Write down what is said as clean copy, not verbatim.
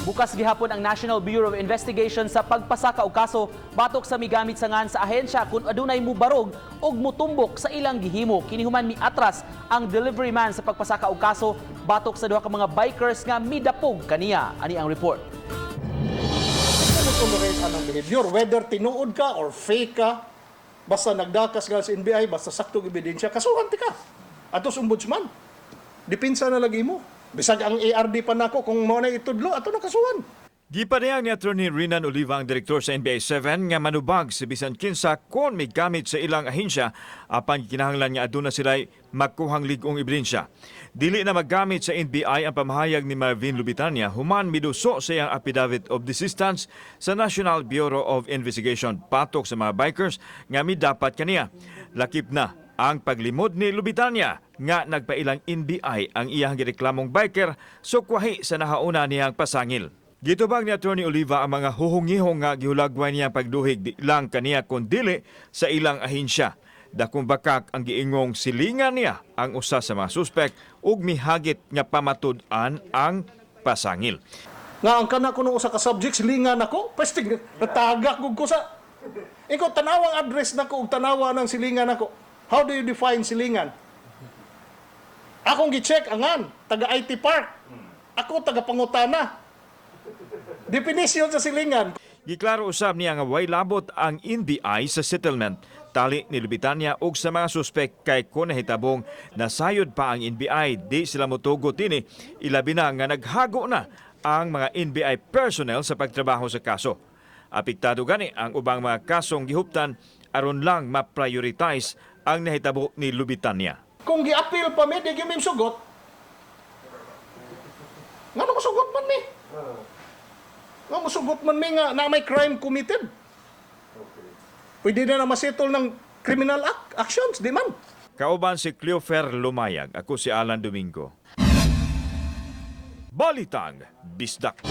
Bukas gihapon ang National Bureau of Investigation sa pagpasaka og kaso batok sa migamit sangan sa ahensya kung adunay mubarog og mutumbok sa ilang gihimo. Kini human miatras ang delivery man sa pagpasaka og kaso batok sa duha ka mga bikers nga midapog kaniya. Ani ang report. Tolerate anong behavior, whether tinuod ka or fake ka, basta nagdakas ka sa NBI, basta saktong ebidensya, kasuhan ka. Atos ombudsman. Dipinsa na lagi mo. Bisag ang ARD pa nako kung mo na itudlo, ato na kasuhan. Gipadayag ni Atty. Rinan Oliva ang direktor sa NBI 7 nga manubag sa bisan kinsa kon may gamit sa ilang ahensya apan kinahanglan nga aduna sila magkuhang lig-ong ebidensya. Dili na maggamit sa NBI ang pamahayag ni Marvin Lubitania human miduso sa iyang affidavit of desistance sa National Bureau of Investigation patok sa mga bikers nga midapat kaniya. Lakip na ang paglimod ni Lubitania nga nagpailang NBI ang iyang gireklamong biker sukwahi sa nahauna niyang pasangil. Gitubag ni Atty. Oliva ang mga huhungihong nga gihulagwan niyang pagduhig di lang kaniya kundili sa ilang ahensya. Dakong bakak ang giingong silingan niya ang usa sa mga suspek ug mihagit nga pamatud-an ang pasangil. Nga ang kana ko nung usa ka subject, silingan ako, pastig natagak ko sa... Ikaw, tanawang address na ko, tanawa ng silingan ako. How do you define silingan? Akong gi-check angan, taga IT Park. Ako taga Pangutana. Definisyon sa silingan. Giklaro usab niya nga way labot ang NBI sa settlement tali ni Lubitania ug sa mga suspek kay kun nahitabong nasayod pa ang NBI di sila motugot ini ilabi na nga naghago na ang mga NBI personnel sa pagtrabaho sa kaso. Apektado gani ang ubang mga kasong gihuptan aron lang ma-prioritize ang nahitabo ni Lubitania. Kung gi-appeal pa mi, di gyud sugot. Ngano masugot man mi? Nga musugot man mi nga na may crime committed. Pwede na masettle ng criminal actions, di man. Kauban si Cleofer Lumayag, ako si Alan Domingo. Balitang Bisdak.